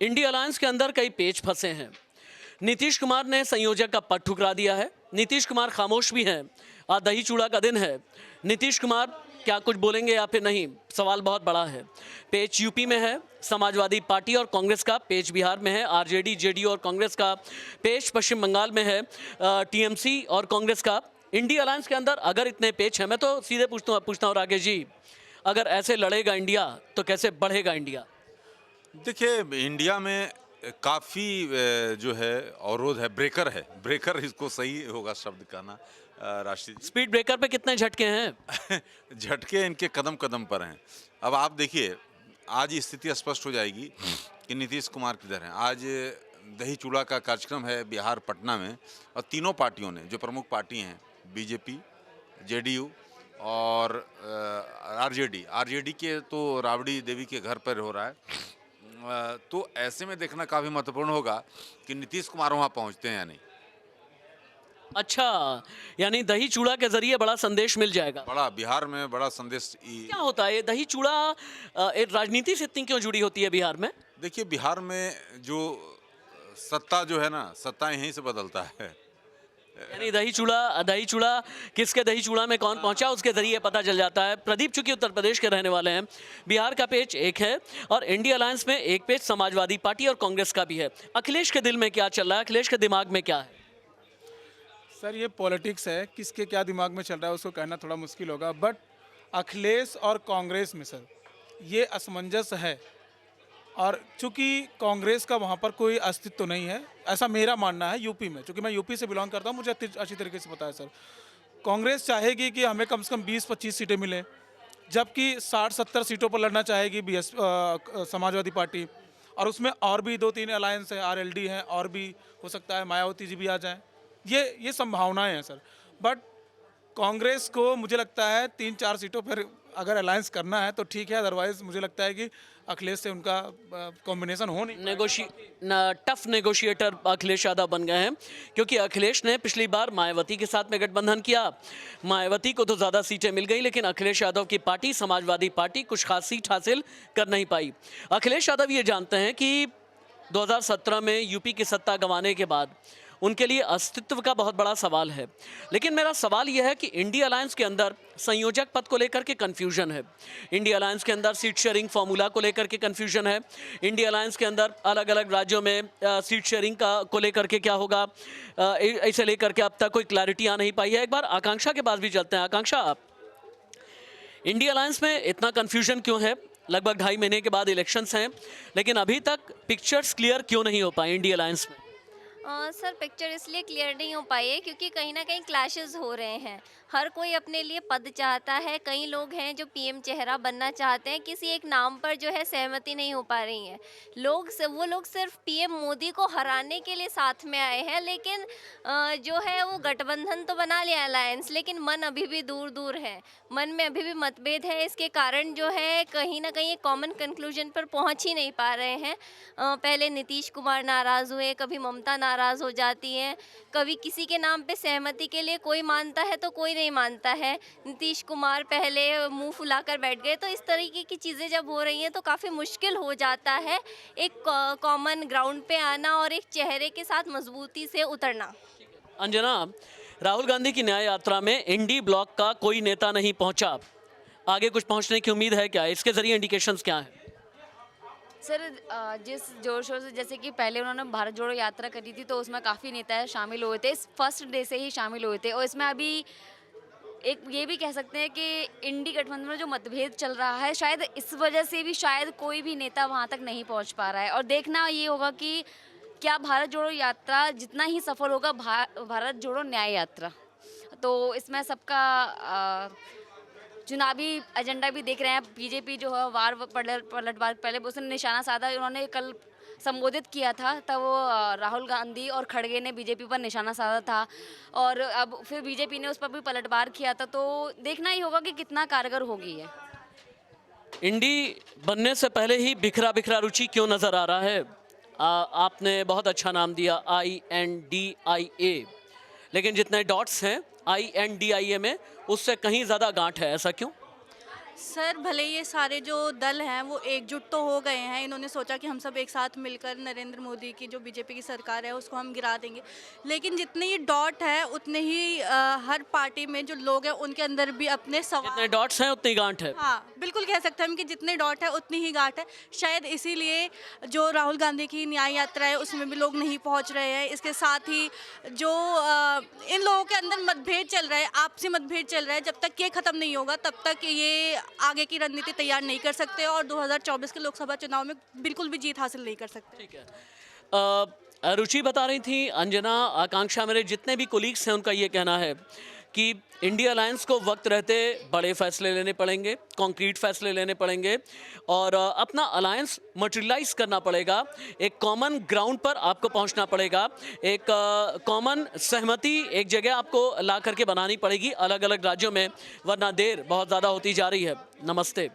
India alliance के अंदर कई पेच फंसे हैं। नीतीश कुमार ने संयोजक का पद ठुकरा दिया है। नीतीश कुमार खामोश भी हैं। आज दही चूड़ा का दिन है। नीतीश कुमार क्या कुछ बोलेंगे या फिर नहीं, सवाल बहुत बड़ा है। पेच यूपी में है, समाजवादी पार्टी और कांग्रेस का पेच बिहार में है, आरजेडी जेडीयू और कांग्रेस का पेच पश्चिम बंगाल में है, टीएमसी और कांग्रेस का। इंडिया अलायंस के अंदर अगर इतने पेच हैं, मैं तो सीधे पूछता हूँ राकेश जी, अगर ऐसे लड़ेगा इंडिया तो कैसे बढ़ेगा इंडिया? देखिए, इंडिया में काफ़ी जो है अवरोध है, ब्रेकर इसको सही होगा शब्द कहना। राष्ट्रीय स्पीड ब्रेकर पे कितने झटके हैं? झटके इनके कदम कदम पर हैं। अब आप देखिए, आज स्थिति स्पष्ट हो जाएगी कि नीतीश कुमार किधर हैं। आज दही चूड़ा का कार्यक्रम है बिहार पटना में, और तीनों पार्टियों ने, जो प्रमुख पार्टी हैं, बीजेपी, जेडीयू और आरजेडी के तो राबड़ी देवी के घर पर हो रहा है। तो ऐसे में देखना काफ़ी महत्वपूर्ण होगा कि नीतीश कुमार वहाँ पहुँचते हैं या नहीं। अच्छा, यानी दही चूड़ा के जरिए बड़ा संदेश मिल जाएगा। बड़ा बिहार में बड़ा संदेश क्या होता है ये दही चूड़ा? राजनीति से इतनी क्यों जुड़ी होती है बिहार में? देखिए, बिहार में जो सत्ता जो है ना, सत्ता यहीं से बदलता है। यानी दही चूड़ा किसके दही चूड़ा में कौन पहुंचा उसके जरिए पता चल जाता है। प्रदीप चूंकि उत्तर प्रदेश के रहने वाले हैं, बिहार का पेच एक है और इंडिया अलायंस में एक पेच समाजवादी पार्टी और कांग्रेस का भी है। अखिलेश के दिल में क्या चल रहा है? अखिलेश के दिमाग में क्या है? सर, ये पॉलिटिक्स है, किसके क्या दिमाग में चल रहा है उसको कहना थोड़ा मुश्किल होगा। बट अखिलेश और कांग्रेस में सर ये असमंजस है, और चूंकि कांग्रेस का वहाँ पर कोई अस्तित्व तो नहीं है, ऐसा मेरा मानना है। यूपी में, चूंकि मैं यूपी से बिलोंग करता हूँ, मुझे अच्छी तरीके से पता है सर। कांग्रेस चाहेगी कि हमें कम से कम 20-25 सीटें मिलें, जबकि 60-70 सीटों पर लड़ना चाहेगी समाजवादी पार्टी। और उसमें और भी 2-3 अलायंस है, आरएलडी हैं, और भी हो सकता है मायावती जी भी आ जाएं। ये संभावनाएं हैं सर। बट कांग्रेस को मुझे लगता है 3-4 सीटों पर अगर अलायंस करना है तो ठीक है, अदरवाइज मुझे लगता है कि अखिलेश से उनका कॉम्बिनेशन हो नहीं। टफ नेगोशिएटर अखिलेश यादव बन गए हैं, क्योंकि अखिलेश ने पिछली बार मायावती के साथ में गठबंधन किया। मायावती को तो ज़्यादा सीटें मिल गई, लेकिन अखिलेश यादव की पार्टी समाजवादी पार्टी कुछ खास सीट हासिल कर नहीं पाई। अखिलेश यादव ये जानते हैं कि 2017 में यूपी की सत्ता गंवाने के बाद उनके लिए अस्तित्व का बहुत बड़ा सवाल है। लेकिन मेरा सवाल यह है कि इंडिया अलायंस के अंदर संयोजक पद को लेकर के कन्फ्यूजन है। इंडिया अलायंस के अंदर सीट शेयरिंग फॉर्मूला को लेकर के कन्फ्यूजन है। इंडिया अलायंस के अंदर अलग अलग राज्यों में सीट शेयरिंग को लेकर के क्या होगा, इसे लेकर के अब तक कोई क्लैरिटी आ नहीं पाई है। एक बार आकांक्षा के पास भी चलते हैं। आकांक्षा, इंडिया अलायंस में इतना कन्फ्यूजन क्यों है? लगभग 2.5 महीने के बाद इलेक्शंस हैं, लेकिन अभी तक पिक्चर्स क्लियर क्यों नहीं हो पाए इंडिया अलायंस में? सर, पिक्चर इसलिए क्लियर नहीं हो पाई है क्योंकि कहीं ना कहीं क्लैशेस हो रहे हैं। हर कोई अपने लिए पद चाहता है। कई लोग हैं जो पीएम चेहरा बनना चाहते हैं, किसी एक नाम पर जो है सहमति नहीं हो पा रही है। वो लोग सिर्फ पीएम मोदी को हराने के लिए साथ में आए हैं, लेकिन जो है वो गठबंधन तो बना लिया अलायंस, लेकिन मन अभी भी दूर दूर है। मन में अभी भी मतभेद है। इसके कारण जो है कहीं ना कहीं एक कॉमन कंक्लूजन पर पहुंच ही नहीं पा रहे हैं। पहले नीतीश कुमार नाराज़ हुए, कभी ममता नाराज़ हो जाती हैं, कभी किसी के नाम पे सहमति के लिए कोई मानता है तो कोई नहीं मानता है। नीतीश कुमार पहले मुंह फुलाकर बैठ गए। तो इस तरीके की चीज़ें जब हो रही हैं तो काफ़ी मुश्किल हो जाता है एक कॉमन ग्राउंड पे आना और एक चेहरे के साथ मजबूती से उतरना। अंजना, राहुल गांधी की न्याय यात्रा में इंडी ब्लॉक का कोई नेता नहीं पहुंचा। आगे कुछ पहुंचने की उम्मीद है क्या? इसके जरिए इंडिकेशंस क्या हैं? सर, जिस जोर शोर से, जैसे कि पहले उन्होंने भारत जोड़ो यात्रा करी थी तो उसमें काफ़ी नेता शामिल हुए थे, इस फर्स्ट डे से ही शामिल हुए थे। और इसमें अभी एक ये भी कह सकते हैं कि इंडी गठबंधन में जो मतभेद चल रहा है, शायद इस वजह से भी शायद कोई भी नेता वहाँ तक नहीं पहुँच पा रहा है। और देखना ये होगा कि क्या भारत जोड़ो यात्रा जितना ही सफल होगा भारत जोड़ो न्याय यात्रा, तो इसमें सबका चुनावी एजेंडा भी देख रहे हैं। बीजेपी जो है वार पलटवार, पहले उसने निशाना साधा, उन्होंने कल संबोधित किया था तब वो राहुल गांधी और खड़गे ने बीजेपी पर निशाना साधा था, और अब फिर बीजेपी ने उस पर भी पलटवार किया था। तो देखना ही होगा कि कितना कारगर होगी ये। इंडी बनने से पहले ही बिखरा बिखरा रुचि क्यों नज़र आ रहा है? आपने बहुत अच्छा नाम दिया INDIA, लेकिन जितने डॉट्स हैं INDIA में उससे कहीं ज़्यादा गांठ है, ऐसा क्यों? सर भले ये सारे जो दल हैं वो एकजुट तो हो गए हैं, इन्होंने सोचा कि हम सब एक साथ मिलकर नरेंद्र मोदी की जो बीजेपी की सरकार है उसको हम गिरा देंगे, लेकिन जितने ही डॉट है उतने ही हर पार्टी में जो लोग हैं उनके अंदर भी अपने जितने सवाल। डॉट्स हैं उतनी गांठ है। हाँ बिल्कुल कह सकते हैं हम कि जितने डॉट है उतनी ही गांठ है। शायद इसीलिए जो राहुल गांधी की न्याय यात्रा है उसमें भी लोग नहीं पहुंच रहे हैं। इसके साथ ही जो इन लोगों के अंदर मतभेद चल रहा है, आपसी मतभेद चल रहा है, जब तक ये खत्म नहीं होगा तब तक ये आगे की रणनीति तैयार नहीं कर सकते और 2024 के लोकसभा चुनाव में बिल्कुल भी जीत हासिल नहीं कर सकते। ठीक है। रुचि बता रही थी, अंजना, आकांक्षा, मेरे जितने भी कोलीग्स हैं उनका ये कहना है कि इंडिया अलायंस को वक्त रहते बड़े फैसले लेने पड़ेंगे, कॉन्क्रीट फैसले लेने पड़ेंगे और अपना अलायंस मटेरियलाइज करना पड़ेगा। एक कॉमन ग्राउंड पर आपको पहुंचना पड़ेगा, एक कॉमन सहमति एक जगह आपको ला करके बनानी पड़ेगी अलग अलग राज्यों में, वरना देर बहुत ज़्यादा होती जा रही है। नमस्ते।